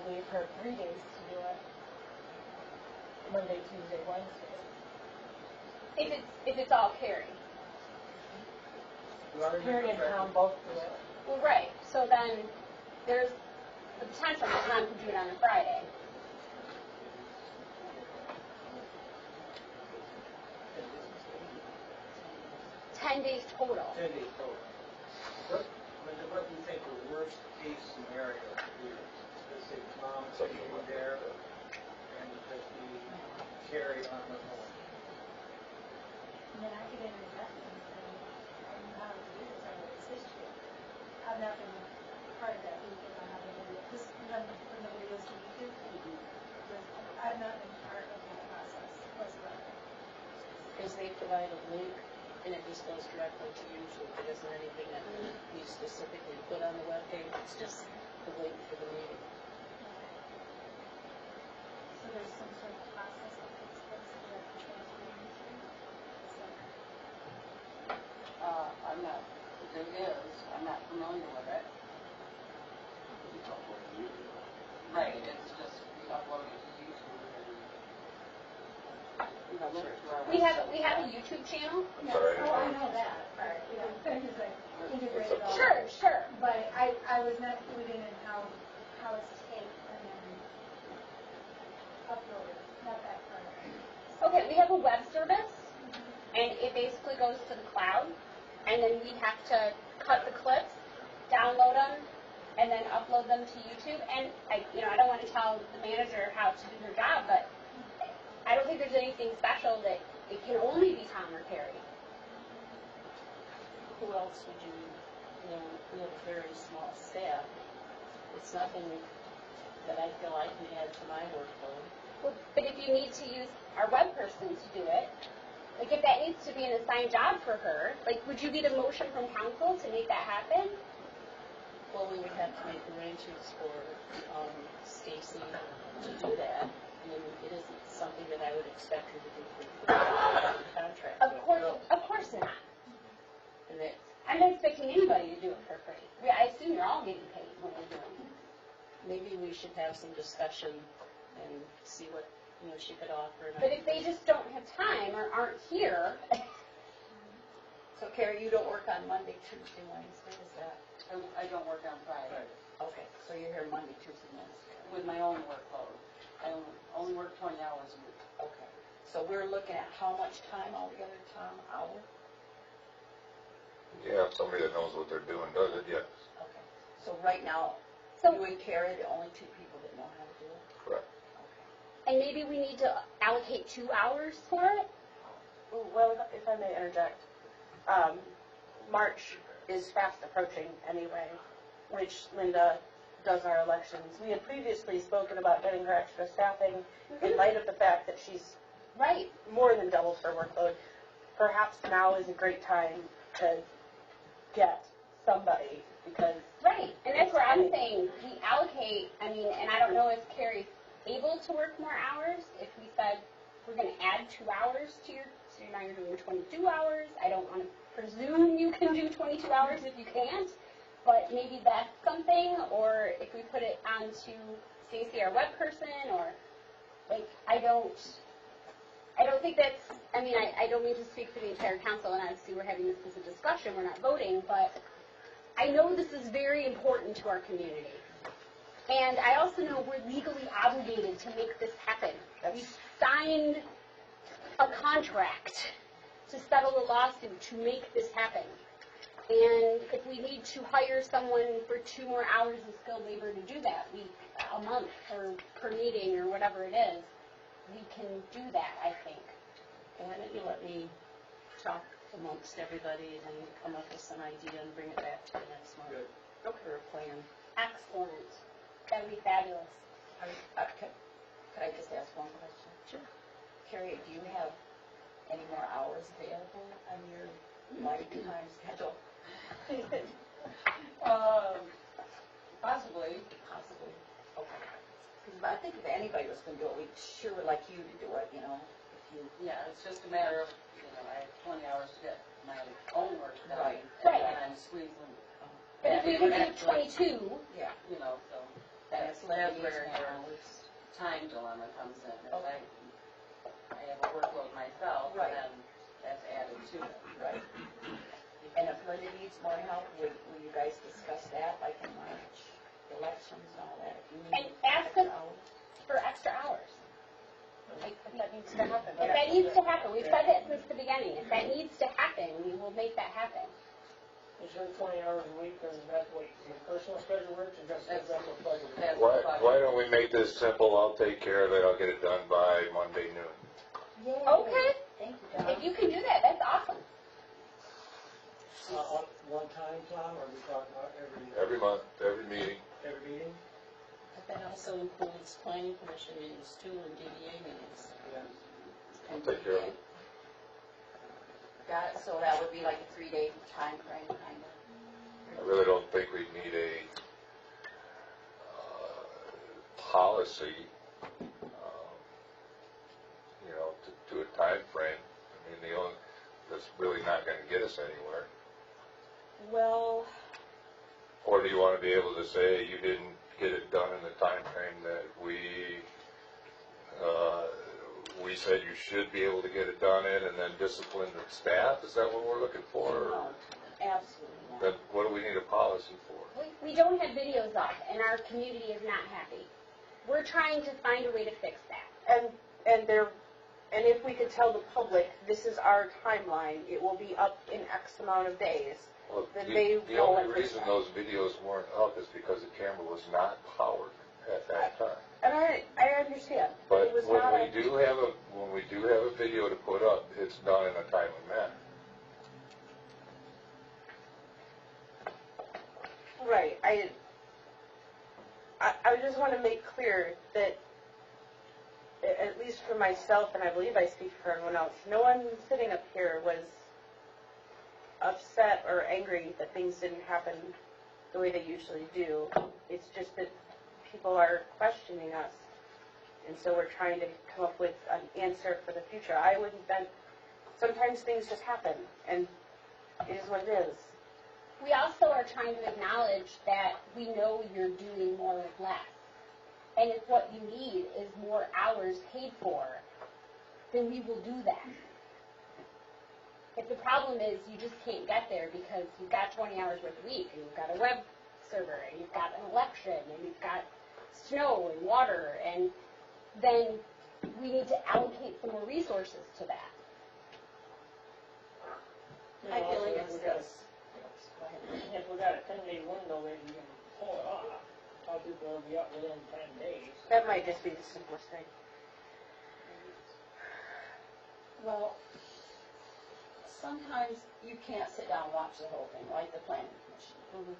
gave her 3 days to do it. Monday, Tuesday, Wednesday. If it's all Carrie. Carrie and Tom both do it. Well, right. So then there's the potential that Tom could do it on a Friday. $10 days total. 10 days total. What do you think the worst case scenario is? Let's say Tom is there and just be Carrie on her own. And then I could interject and say, I don't know how to do this, I know it's history. I've not been part of that week, and I haven't been, this, when nobody goes to YouTube, I've not been part of that process whatsoever. Because they provide a link, and it just goes directly to YouTube. There isn't anything that we specifically put on the webpage, it's just the link for the meeting. So there's some sort of process that takes place to get the transfer into. I'm not, there is, I'm not familiar with it. Right, it's just uploaded to YouTube and We have a YouTube channel. Sorry. Oh, I know that part. Because I integrated all. Sure. But I was not clued in how it's taped and then uploaded. Not that part. Okay, we have a web service, and it basically goes to the cloud, and then we have to cut the clips, download them, and then upload them to YouTube. And I don't want to tell the manager how to do their job, but I don't think there's anything special that it can only be Tom or Carrie. Who else would you we have a very small staff. It's nothing that I feel I can add to my workload. Well, but if you need to use our web person to do it, like if that needs to be an assigned job for her, like would you need a motion from council to make that happen? Well, we would have to make arrangements for Stacy to do that. I mean, it isn't something that I would expect her to do for the contract. Of course not. And that, I'm not expecting anybody to do it for free. I assume you're all getting paid when we're doing it. maybe we should have some discussion and see what she could offer. But if they just don't have time or aren't here. So Carrie, you don't work on Monday, Tuesday, Wednesday, is that? I don't work on Friday. Okay, so you're here Monday, Tuesday, Wednesday. With my own workload. I only work 20 hours a week. Okay. So we're looking at how much time altogether, Tom? Hour? Yeah, if somebody that knows what they're doing does it, yes. Okay. So right now, you and Carrie are the only two people that know how to do it? Correct. Okay. And maybe we need to allocate 2 hours for it? Well, if I may interject, March is fast approaching anyway, which Linda does our elections. We had previously spoken about getting her extra staffing in light of the fact that she's more than doubles her workload. Perhaps now is a great time to get somebody because... Right, and that's where I'm saying we allocate, and I don't know if Carrie's able to work more hours. If we said we're going to add 2 hours to your, so now you're doing 22 hours. I don't want to presume you can do 22 hours if you can't, but maybe that's something, or if we put it onto Stacy, our web person, or like, I don't think that's, I don't mean to speak for the entire council, and obviously we're having this as a discussion, we're not voting, but I know this is very important to our community. And I also know we're legally obligated to make this happen. We signed a contract to settle a lawsuit to make this happen. And if we need to hire someone for 2 more hours of skilled labor to do that, a month or per meeting or whatever it is, we can do that, I think. Why don't you let me talk amongst everybody and come up with some idea and bring it back to the next month. Good. For a plan. Excellent. That would be fabulous. Could I just ask one question? Sure. Carrie, do you have any more hours available on your lifetime schedule? Possibly. Possibly. Okay. Because I think if anybody was going to do it, we'd sure would like you to do it, If you... Yeah, it's just a matter of, I have 20 hours to get my own work done. Right. And then I'm squeezing. But if we could do 22, yeah, so. That's That's limited where your hours. time dilemma comes in. If I have a workload myself, Right. then that's added to it. Right. And if Linda needs more help, will you guys discuss that, like in March, elections and all that? If you need And ask extra us- hours? For extra hours. If that needs to happen. If that needs to happen, we've said it since the beginning, if that needs to happen, we will make that happen. Is your 20 hours a week, and that's what your personal schedule works, or just That's- that's what budget? That's Why, the budget. why don't we make this simple? I'll take care of it. I'll get it done by Monday noon. Okay, Thank you, Don. if you can do that, that's awesome. One time, Tom, or we talk about Every month, every meeting. every meeting? But that also includes planning commission meetings too, and DDA meetings. Yeah. I'll take care of it. Got it, so that would be like a 3-day time frame, kind of. I really don't think we need a policy, to a time frame. I mean, that's really not going to get us anywhere. Well, Or do you want to be able to say you didn't get it done in the time frame that we said you should be able to get it done in, and then discipline the staff? Is that what we're looking for? no, absolutely not. Then what do we need a policy for? We don't have videos up, and our community is not happy. We're trying to find a way to fix that. And if we could tell the public, this is our timeline, it will be up in X amount of days. Well, Then the they the know only what to reason say. those videos weren't up is because the camera was not powered at that time. And I understand, but But it was when not we do have a video to put up, it's done in a timely manner. right. I just want to make clear that, at least for myself, and I believe I speak for everyone else, no one sitting up here was upset or angry that things didn't happen the way they usually do. It's just that people are questioning us, and so we're trying to come up with an answer for the future. I wouldn't then, sometimes things just happen, and it is what it is. We also are trying to acknowledge that we know you're doing more with less. And if what you need is more hours paid for, then we will do that. If the problem is you just can't get there because you've got 20 hours worth a week, and you've got a web server, and you've got an election, and you've got snow and water, and then we need to allocate some more resources to that. My feeling is this. If we got a 10-day window that you can pull it off, how people will be up within 10 days. That might just be the simplest thing. Well, sometimes you can't sit down and watch the whole thing, like the planning commission.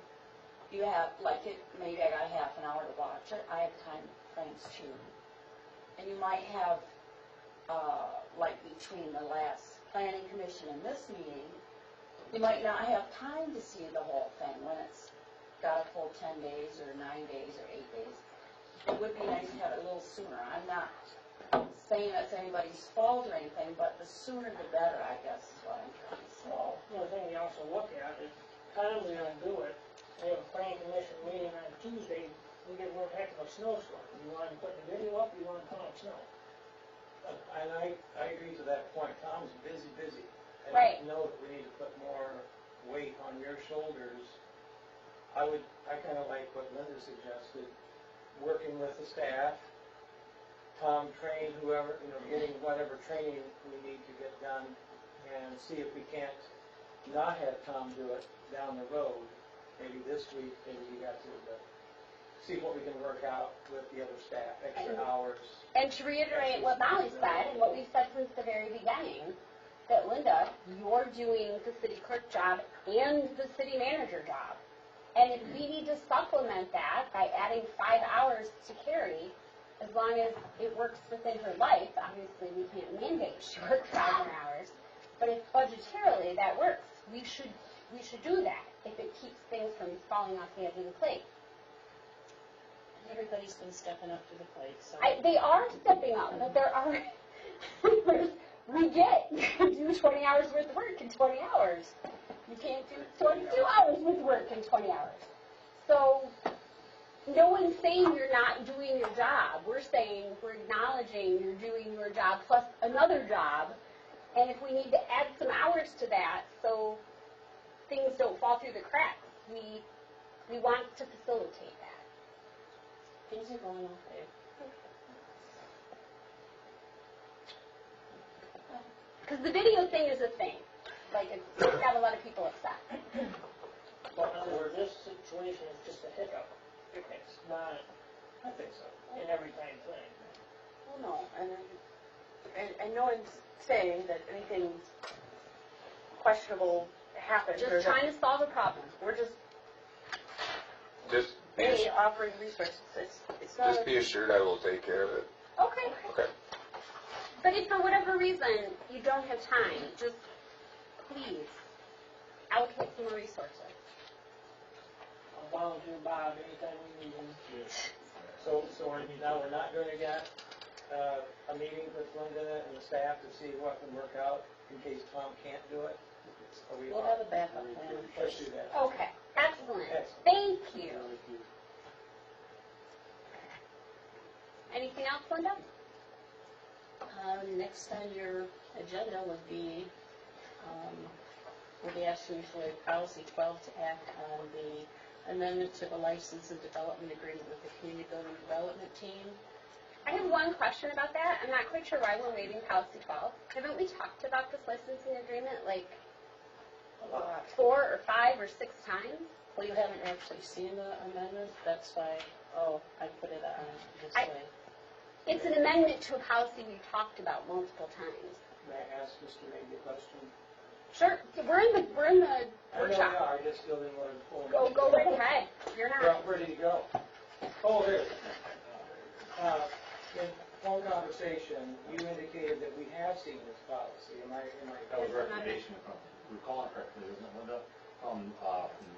You have, maybe I got half an hour to watch it, I have time frames too. And you might have, between the last planning commission and this meeting, you might not have time to see the whole thing when it's got a full 10 days or 9 days or 8 days. It would be nice to have it a little sooner. I'm not saying that's anybody's fault or anything, but the sooner the better, I guess, is what I'm trying to say. Well, the thing you also look at is, time we're gonna do it, we have a planning commission meeting on Tuesday, we get one heck of a snowstorm. You want to put the video up, you want to put on snow? And I agree to that point, Tom's busy. And Right. I know that we need to put more weight on your shoulders. I kind of like what Linda suggested, working with the staff, Tom train whoever, getting whatever training we need to get done, and see if we can't not have Tom do it down the road. Maybe this week, maybe you got to, but see what we can work out with the other staff, extra hours. And to reiterate what Molly said, and what we've said since the very beginning, that Linda, you're doing the city clerk job and the city manager job. And if we need to supplement that by adding 5 hours to Carrie, as long as it works within her life, obviously we can't mandate she work 5 more hours, but if budgetarily that works, we should do that if it keeps things from falling off the edge of the plate. Everybody's been stepping up to the plate, so. They are stepping up, but there are, we do 20 hours worth of work in 20 hours. You can't do 22 hours worth of work in 20 hours. So, no one's saying you're not doing your job. We're saying, we're acknowledging you're doing your job plus another job. And if we need to add some hours to that so things don't fall through the cracks, we want to facilitate that. Things are going okay. Because the video thing is a thing. Like, it's got a lot of people upset. But where this situation is just a hiccup, it's not, I think so, an every time thing. Well, no, and no one's saying that anything questionable happened. or Just that- trying to solve a problem. We're just, Just be, A, offering resources. It's not. just be assured I will take care of it. Okay. Okay. But if for whatever reason you don't have time, just please allocate some more resources. I'll volunteer Bob anytime we need him. So now we're not going to get a meeting with Linda and the staff to see what can work out in case Tom can't do it? Are we We'll have a backup plan in Let's place. do that. Okay. Excellent. Excellent. Thank you. Anything else, Linda? Next on your agenda would be, we'll be asking for policy 12 to act on the amendment to the license and development agreement with the community building development team. I have one question about that. I'm not quite sure why we're waiving policy 12. Haven't we talked about this licensing agreement like A lot. 4 or 5 or 6 times? Well, you haven't actually seen the amendment, that's why, I put it on this I- way. It's an amendment to a policy we've talked about multiple times. May I ask Mr. Maybe a question? Sure. We're in the I know we workshop. are, I just still didn't want to pull. Go right ahead. You're We're not. ready to go. Oh, there. In phone conversation, you indicated that we have seen this policy. Am I? That was a recommendation from, recall it correctly, isn't it, Linda? From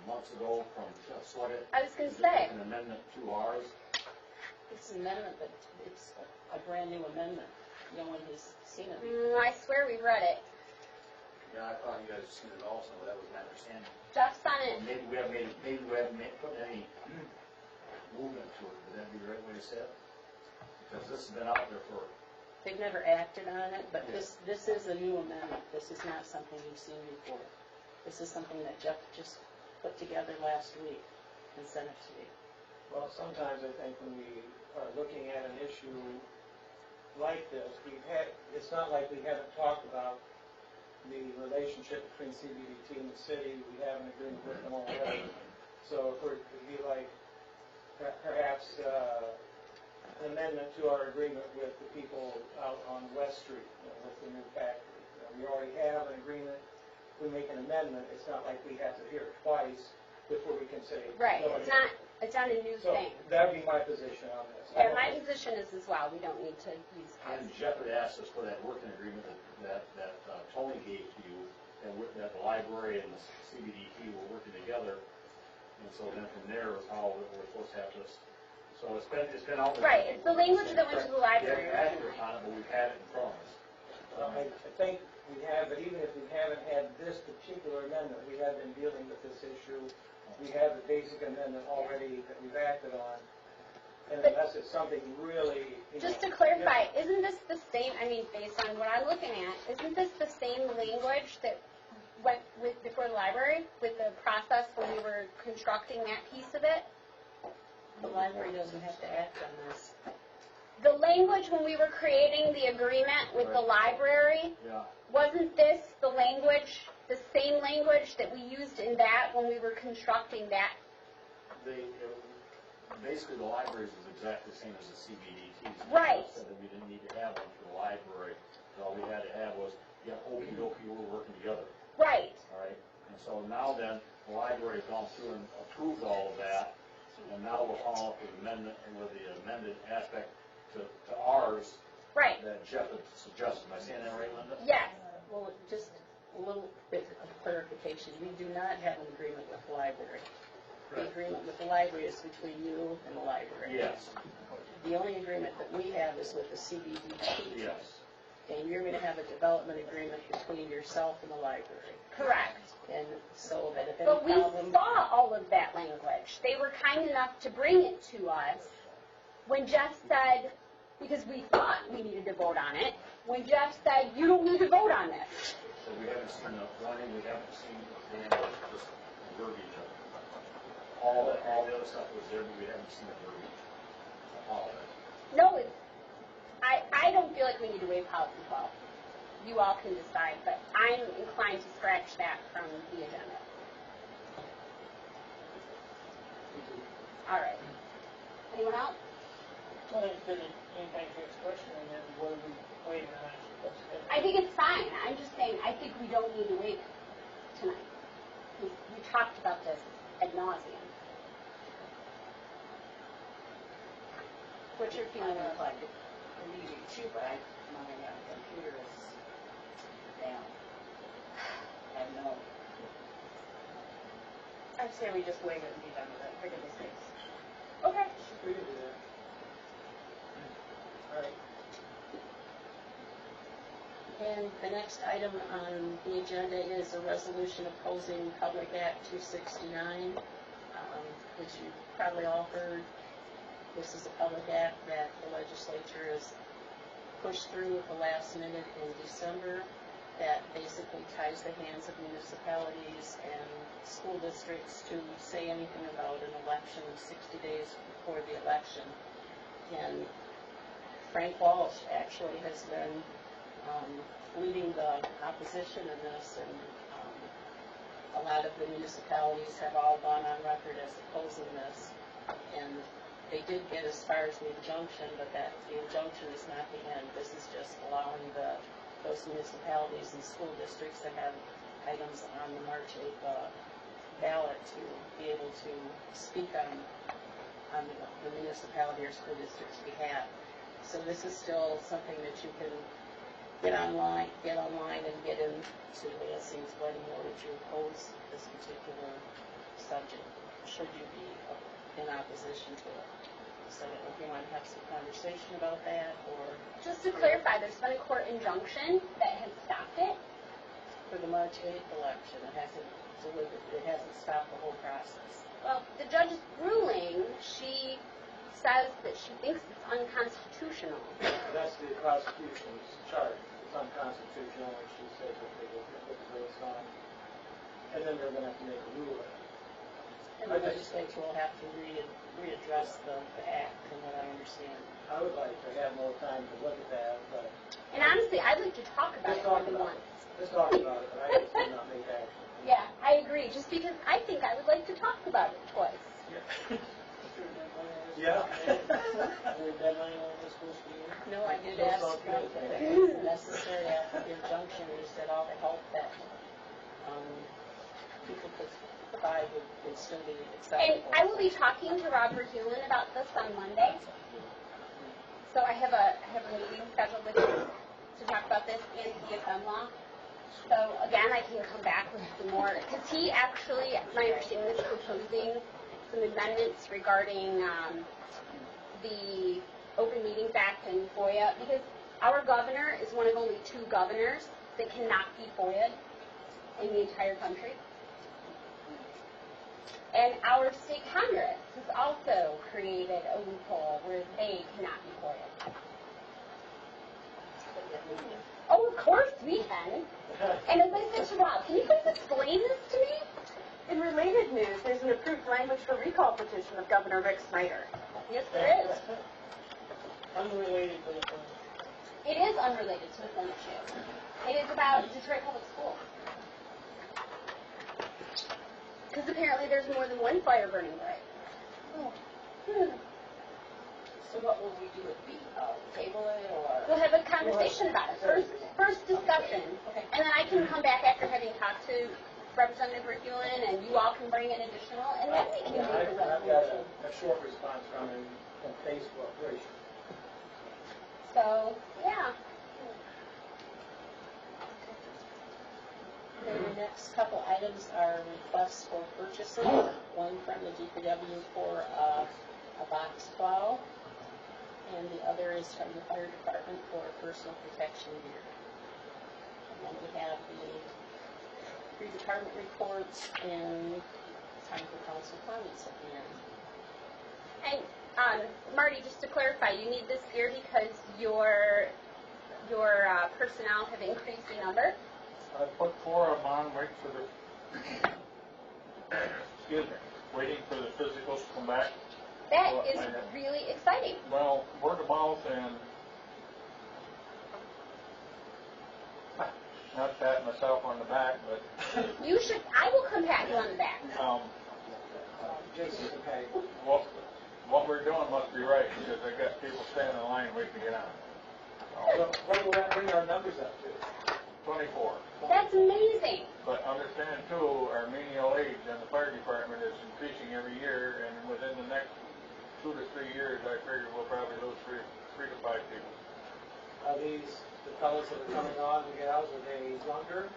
months ago, from Sweattick. I was going to say. An amendment to ours. It's an amendment, but it's a brand new amendment. No one has seen it. I swear we've read it. Yeah, I thought you guys had seen it also, but that was my understanding. Jeff's on Well, it. maybe we haven't put any movement to it, would that be the right way to say it? Because this has been out there for, They've never acted on it, but this is a new amendment. This is not something you've seen before. This is something that Jeff just put together last week and sent it to me. Well, sometimes I think when we are looking at an issue like this, it's not like we haven't talked about the relationship between CBDT and the city. We have an agreement with them already. So if it'd be like perhaps an amendment to our agreement with the people out on West Street, with the new factory. We already have an agreement. If we make an amendment, it's not like we have to hear it twice before we can say. Right. go It's ahead. not a new So thing. that'd be my position on this. Yeah, my position is as well. We don't need to use and policy. Jeff had asked us for that working agreement that Tony gave to you, that the library and the CBDT were working together. And so then from there is how we're supposed to have this. So it's been out there. Right. It's the language that went to the library. We haven't acted on it, but we've had it in front of us. Well, I think we have, but even if we haven't had this particular amendment, we have been dealing with this issue. We have the basic amendment already that we've acted on. And But- unless it's something really, Just to clarify, isn't this the same, based on what I'm looking at, isn't this the same language that went with before the library, with the process when we were constructing that piece of it? The library doesn't have to act on this. The language when we were creating the agreement with the library, Yeah. wasn't this the language, the same language that we used in that when we were constructing that? Basically, the libraries is exactly the same as the CBDTs. Right. Said that we didn't need to have one for the library. All we had to have was, okey-dokey, we're working together, Right. all right? And so now then, the library's gone through and approved all of that, and now we're following up with the amended aspect to ours Right. that Jeff had suggested. Am I saying that right, Linda? Yes. Well, just a little bit of clarification. We do not have an agreement with the library. The agreement with the library is between you and the library. Yes, The only agreement that we have is with the CBDT. yes. and you're gonna have a development agreement between yourself and the library. Correct. And so that if But any we problem, saw all of that language. They were kind enough to bring it to us when Jeff said, because we thought we needed to vote on it, when Jeff said, you don't need to vote on this. So we haven't seen the running, we haven't seen the just verbiage of it. All the other stuff was there, but we haven't seen the verbiage. All of it. No, I don't feel like we need to waive policy 12. You all can decide, but I'm inclined to scratch that from the agenda. All right. Anyone else? Well, if there's anything to expression, and then what are we waiting on? I think it's fine. I'm just saying, I think we don't need to waive it tonight. We talked about this ad nauseum. What's your I feeling? would like it immediate too, but my computer is down. I know. I'd say we just waive it and be done with it, for goodness sakes. Okay. We can do that. All right. And the next item on the agenda is a resolution opposing Public Act 269, which you probably all heard. This is a public act that the legislature has pushed through at the last minute in December that basically ties the hands of municipalities and school districts to say anything about an election 60 days before the election. And Frank Walsh actually has been leading the opposition in this, and a lot of the municipalities have all gone on record as opposing this. And they did get as far as the injunction, but that the injunction is not the end. This is just allowing those municipalities and school districts that have items on the March 8th ballot to be able to speak on the municipality or school district's behalf. So this is still something that you can get online and get into Lansing's wedding order to oppose this particular subject, should you be in opposition to it. So if you want to have some conversation about that, or Just to clarify, there's been a court injunction that has stopped it. for the March 8th election, it hasn't stopped the whole process. Well, the judge's ruling, she says that she thinks it's unconstitutional. That's the prosecution's charge. It's unconstitutional, and she says that they will put the votes on. And then they're gonna have to make a rule. And the legislature will have to readdress the act, from what I understand. I would like to have more time to look at that, but And honestly, I'd like to talk about let's it more talk than about once. it. Let's talk about it, but I just did not make action. Yeah, I agree, just because I think I would like to talk about it twice. Yeah. No, I did ask Frank if it was necessary after the injunction, he said all the help that people could provide would still be And acceptable. I will be talking to Roger Hewlin about this on Monday. So I have a meeting scheduled with him to talk about this and DFM law. So again, I can come back with some more, because he actually, my understanding is proposing some amendments regarding the Open Meetings Act and FOIA, because our governor is one of only 2 governors that cannot be FOIA'd in the entire country. And our state Congress has also created a loophole where they cannot be FOIA'd. Oh, of course we can. And as I said to Rob, can you please explain this to me? In related news, there's an approved language for recall petition of Governor Rick Snyder. Yes, there is. Unrelated to the thing. It is unrelated to the Flint issue. It is about Detroit Public Schools. Because apparently there's more than one fire burning right. So what will we do with B? Table it or? We'll have a conversation about it. First discussion. Okay. And then I can come back after having talked to Representative Riculin, and you all can bring in additional, and then we can Yeah, make a I've got resolution. a short response from him from Facebook, very short. So, yeah. Then the next couple items are requests for purchases. One from the DPW for a box plow, and the other is from the fire department for personal protection gear. And then we have the three department reports and time for council comments at the end. And Marty, just to clarify, you need this gear because your personnel have increased in number? I put 4 of them on, waiting for the, excuse me, waiting for the physicals to come back. That Well, is really exciting. Well, word of mouth and not pat myself on the back, but, You should, I will come pat you on the back. Jason, okay. what we're doing must be right, because I got people standing in line waiting to get on. So what will that bring our numbers up to? 24. That's amazing. But understand too, our menial age in the fire department is increasing every year, and within the next 2 to 3 years, I figure we'll probably lose three to 5 people. Are these the fellows that are coming on and gals, are they younger?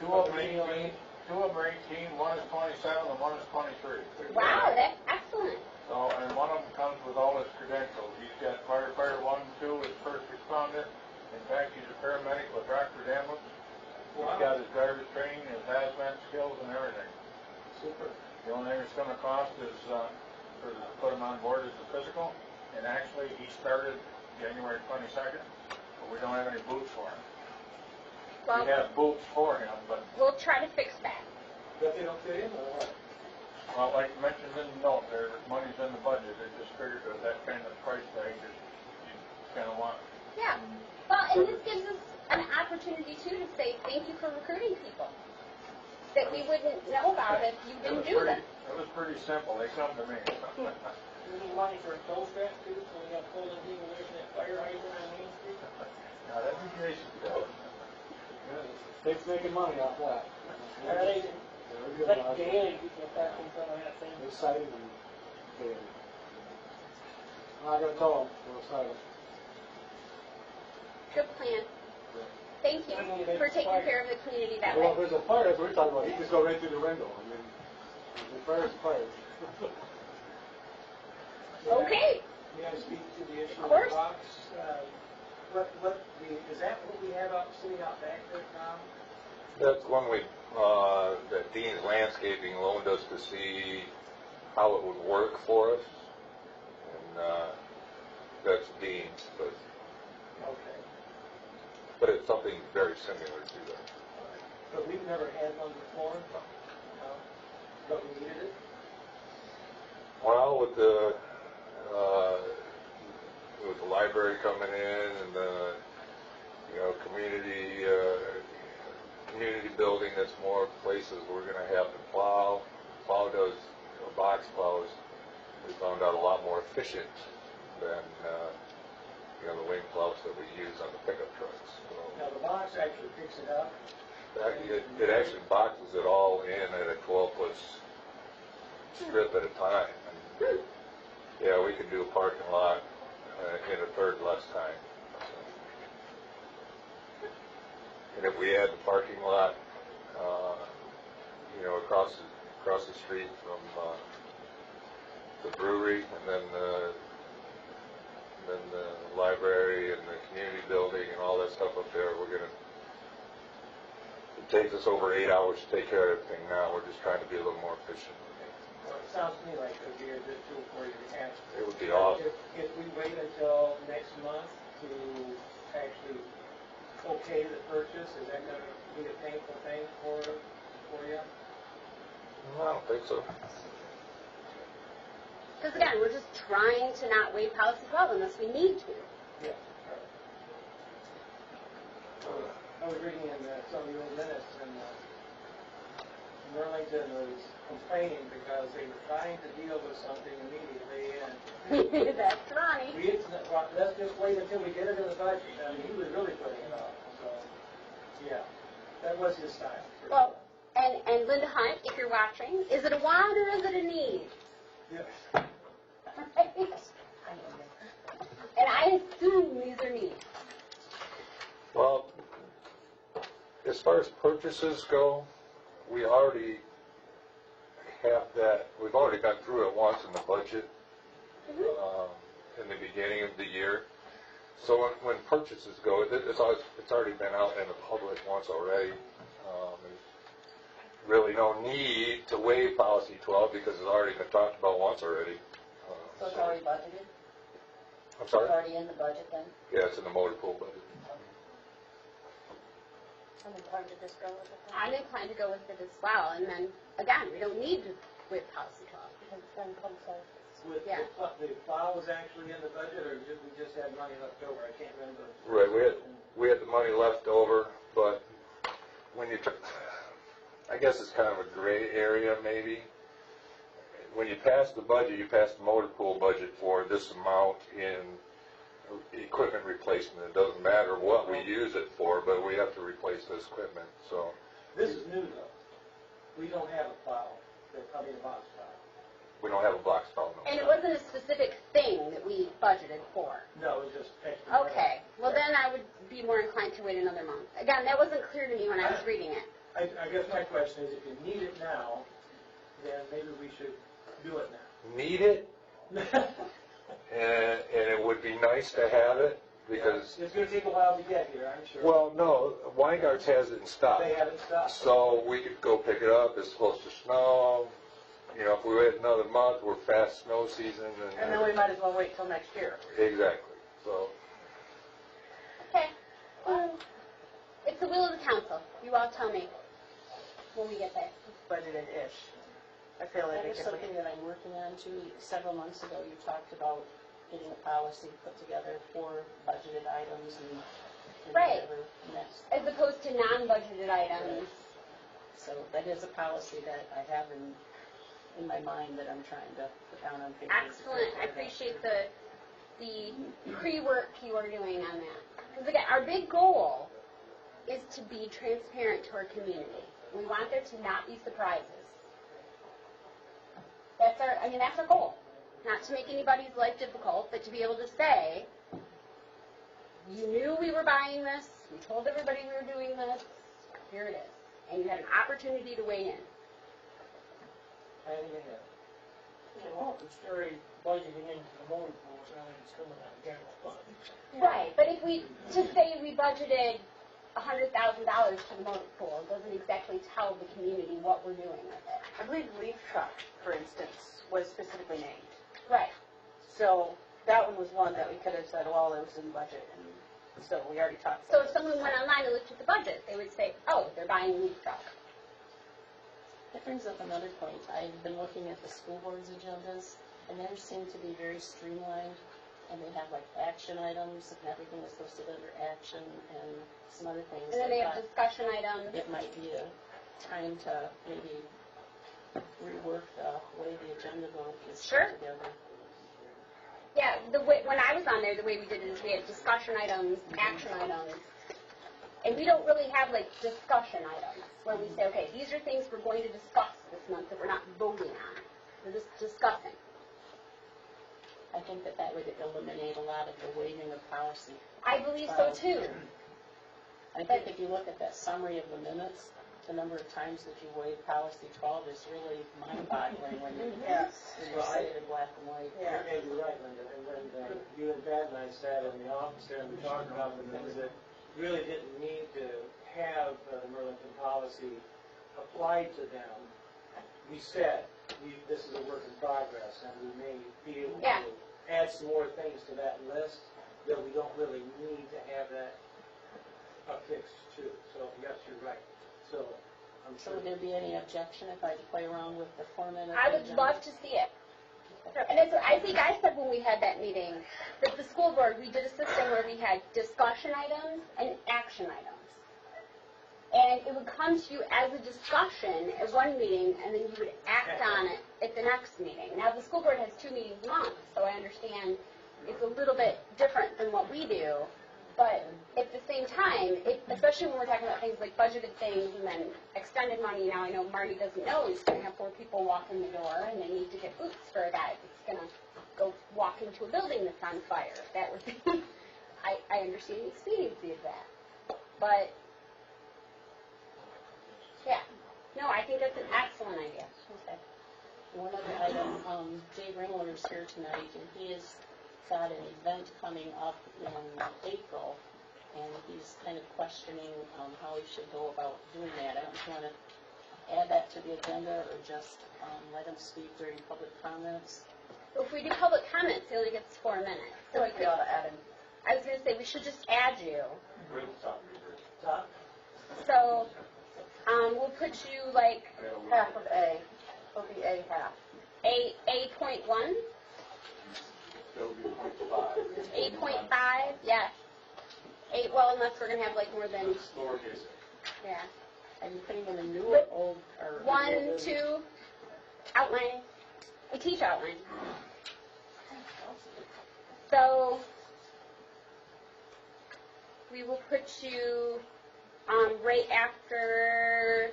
Two of them are 18, one is 27, and one is 23. Wow, that's excellent. So, and one of them comes with all his credentials. He's got firefighter 1 and 2, his first responder. In fact, he's a paramedic with Rockford Ambulance. He's got his driver's training, his hazmat skills, and everything. Super. The only thing it's going to cost is to put him on board is the physical. And actually, he started January 22nd, but we don't have any boots for him. Well, We have boots for him, but, we'll try to fix that. But they don't fit in, or what? well, like mentioned in the note, there, money's in the budget. They just figured that that kind of price tag is you kind of want. Yeah. Well, and this gives us an opportunity too to say thank you for recruiting people that we wouldn't know about if you didn't do them. It was pretty simple. They come to me. We need money for a tow strap too, so we have pulling people away from that fire hydrant on Main Street. Now, that'd be Jason. State's making money off that. Are they, They're good like about it. daily, people back in front of that thing? Excited and daily. I'm not gonna tell them, we're excited. Good plan. Thank you for taking care of the community that Well, if way. there's a fire, that's what we're talking about, he just go right through the window, I mean, the fire's a fire. Okay. May I speak to the issue Of of course. the box? Is that what we have sitting out back there, Tom? That's one that Dean's Landscaping loaned us to see how it would work for us. And that's Dean's, Okay. but it's something very similar to that. But we've never had one before? No. But we needed it? Well, with the library coming in and the community building, that's more places we're going to have to plow. Plow does, box plows, we found out a lot more efficient than the wing plows that we use on the pickup trucks. So Now, the box actually picks it up. it actually boxes it all in at a 12-foot strip at a time. And, yeah, we could do a parking lot in a third less time. And if we add the parking lot, across the street from the brewery, and then the library and the community building and all that stuff up there, it takes us over 8 hours to take care of everything now. We're just trying to be a little more efficient. Well, it sounds to me like it would be a good tool for you to have. It would be awesome. If we wait until next month to actually okay the purchase, is that going to be a painful thing for you? I don't think so. Because again, we're just trying to not waive policy 12 unless we need to. Yeah. I was reading in some of the old minutes, and Burlington was complaining because they were trying to deal with something immediately, and That's Ronnie. let's just wait until we get it in the budget. I mean, he was really putting it off. So, yeah, that was his style. Well, and Linda Hunt, if you're watching, is it a want or is it a need? Yeah. Right? And I assume these are needs. Well, as far as purchases go, we already have that. We've already gone through it once in the budget in the beginning of the year. So when purchases go, it's already been out in the public once already. There's really no need to waive policy 12 because it's already been talked about once already. So it's already budgeted? I'm It's sorry? already in the budget then? Yeah, it's in the motor pool budget. I'm inclined to just go with it. I'm inclined to go with it as well, and then, again, we don't need to waive policy 12. Because it's been publicized. Yeah. The plow was actually in the budget, or did we just have money left over? I can't remember. Right, we had the money left over, but when you I guess it's kind of a gray area maybe. When you pass the budget, you pass the motor pool budget for this amount in equipment replacement. It doesn't matter what we use it for, but we have to replace this equipment, so. This is new though. We don't have a plow, I mean a box plow. We don't have a box plow, no. And it wasn't a specific thing that we budgeted for. No, it was just extra. Okay, well then I would be more inclined to wait another month. Again, that wasn't clear to me when I was reading it. I guess my question is, if you need it now, then maybe we should do it now. Need it, and it would be nice to have it, because, It's gonna take a while to get here, I'm sure. well, no, Weingart's has it in stock. They haven't stopped. So we could go pick it up, it's supposed to snow, you know, if we wait another month, we're past snow season, And then we might as well wait till next year. Exactly, so. Okay, it's the will of the council. You all tell me when we get there. Budgeted-ish. I feel like There's if we something that I'm working on too. Several months ago, you talked about getting a policy put together for budgeted items and Right. whatever next. As opposed to non-budgeted items. So that is a policy that I have in my mind that I'm trying to put down on paper. Excellent, I appreciate the pre-work you are doing on that. Because again, our big goal is to be transparent to our community. We want there to not be surprises. That's our goal. Not to make anybody's life difficult, but to be able to say, you knew we were buying this, we told everybody we were doing this, here it is. And you had an opportunity to weigh in. Planning ahead. Well, it's very budgeting into the motor pool, it's not like it's coming out of general fund. Right, but if to say we budgeted $100,000 to the motor pool, it doesn't exactly tell the community what we're doing with it. I believe leaf truck, for instance, was specifically named. Right. So that one was one that we could have said, well, it was in budget, and so we already talked So about if someone went online and looked at the budget, they would say, oh, they're buying a leaf truck. That brings up another point. I've been looking at the school board's agendas, and theirs seem to be very streamlined, and they have like action items, and everything is listed under action, and some other things. And then they I have thought discussion items. it might be a time to maybe rework the way the agenda vote is Sure. put together. Yeah, when I was on there, the way we did it is we had discussion items, action items, and we don't really have like discussion items where we say, okay, these are things we're going to discuss this month that we're not voting on. We're just discussing. I think that would eliminate a lot of the waiving of policy. I believe so too. I think if you look at that summary of the minutes, the number of times that you waive policy 12 is really mind-boggling when you say it in black and white. Yeah, you're right, Linda. And when you and Pat and I sat in the office there and we talked about the things that really didn't need to have the Burlington policy applied to them, we said, this is a work in progress, and we may be able to add some more things to that list that we don't really need to have that affixed to. So, yes, you're right. So, I'm So sure. would there be any objection if I play around with the format of the I would agenda? love to see it. And it's, I think I said when we had that meeting, that the school board, we did a system where we had discussion items and action items. And it would come to you as a discussion at one meeting, and then you would act on it at the next meeting. Now, the school board has 2 meetings a month, so I understand it's a little bit different than what we do. But at the same time, especially when we're talking about things like budgeted things and then extended money, now I know Marty doesn't know he's going to have 4 people walk in the door and they need to get boots for a guy that's going to go walk into a building that's on fire. That would be, I understand the expediency of that. But, yeah. No, I think that's an excellent idea. Okay. One other item, Jay Ringler's here tonight, and he is got an event coming up in April, and he's kind of questioning how he should go about doing that. I don't know if you want to add that to the agenda or just let him speak during public comments. If we do public comments, he only gets 4 minutes. So we ought to add him. I was going to say, we should just add you. Top. So, we'll put you like Half of A. It'll be A half. A.1, That would be 0.5. 8.5, yes. 8, well, unless we're going to have like more than, Lowercase a. yeah. Are you putting in a new or old? Or 1, 2, outline. We teach outline. So, we will put you right after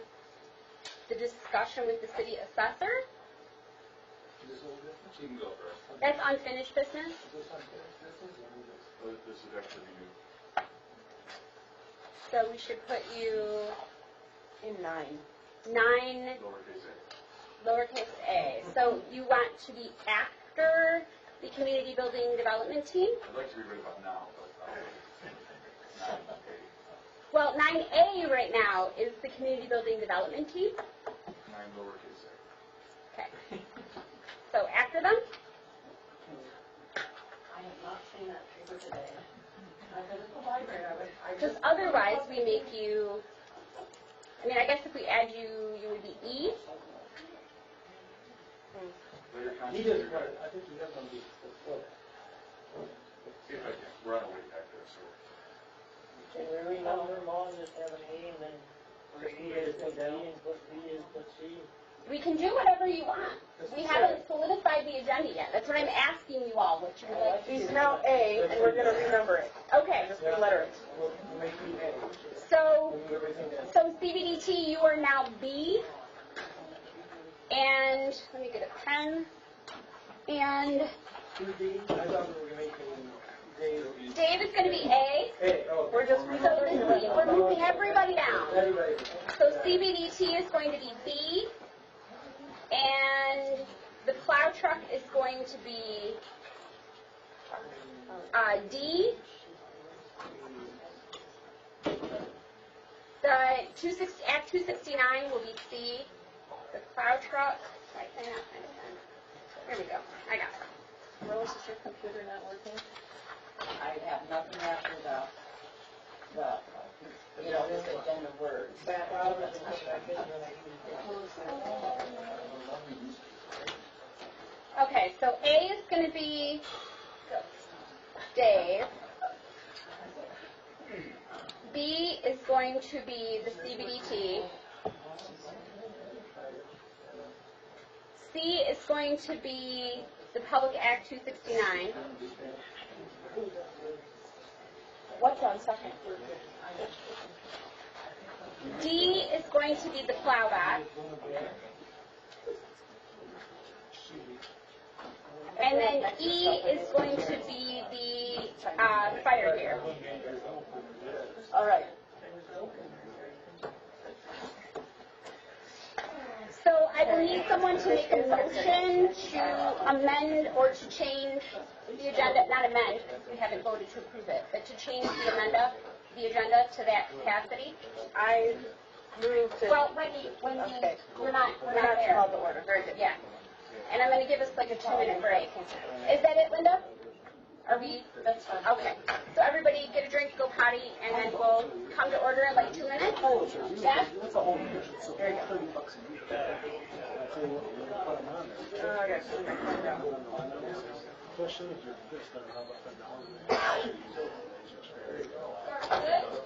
the discussion with the city assessor. You can go first. That's unfinished business. This is actually new. So we should put you In 9. 9 Lowercase a. lowercase a. So you want to be after the community building development team? I'd like to be right about now, but okay. Well, 9A right now is the community building development team. 9 lowercase a. Okay. So after them? I have not seen that paper today. I've been at the library. Because otherwise we make you, I mean, I guess if we add you, you would be E. He does part, I think he does on the See if I can run away back there, so. Can we renumber them all and just have an A and then put B as put B and put B as put C? We can do whatever you want. We haven't solidified the agenda yet. That's what I'm asking you all, what you would like to do. He's now A, and we're going to renumber it. Okay. Just reletter it. We'll make you A. So, We'll do everything else. so CBDT, you are now B. And let me get a pen. And 2B, I thought we were going to make him Dave. Dave is going to be A. A, oh. We're just So renumbering this is, it. we're moving everybody down. Everybody. So CBDT is going to be B. And the plow truck is going to be D. The Act 269 will be C. The plow truck, right, here we go. I got it. Rose, is your computer not working? I have nothing after this agenda words. Back out of it and put back in when I Okay, so A is going to be Dave. B is going to be the CBDT. C is going to be the Public Act 269. What's on second? D is going to be the plow bot. And then E is going to be the fire gear. All right. So I will need someone to make a motion to amend or to change the agenda, not amend, we haven't voted to approve it, but to change the agenda to that capacity. I move to. Well, when Okay. we're not We're not there. called to order. Very good. Yeah. And I'm going to give us like a 2-minute break. Is that it, Linda? Are we? That's fine. Okay. So everybody get a drink, go potty, and then we'll come to order in like 2 minutes? Yeah? That's a whole year, so $30 a year. I tell you what, we're gonna put them on there. I got some. Question if you're this, then how about the holiday? Good?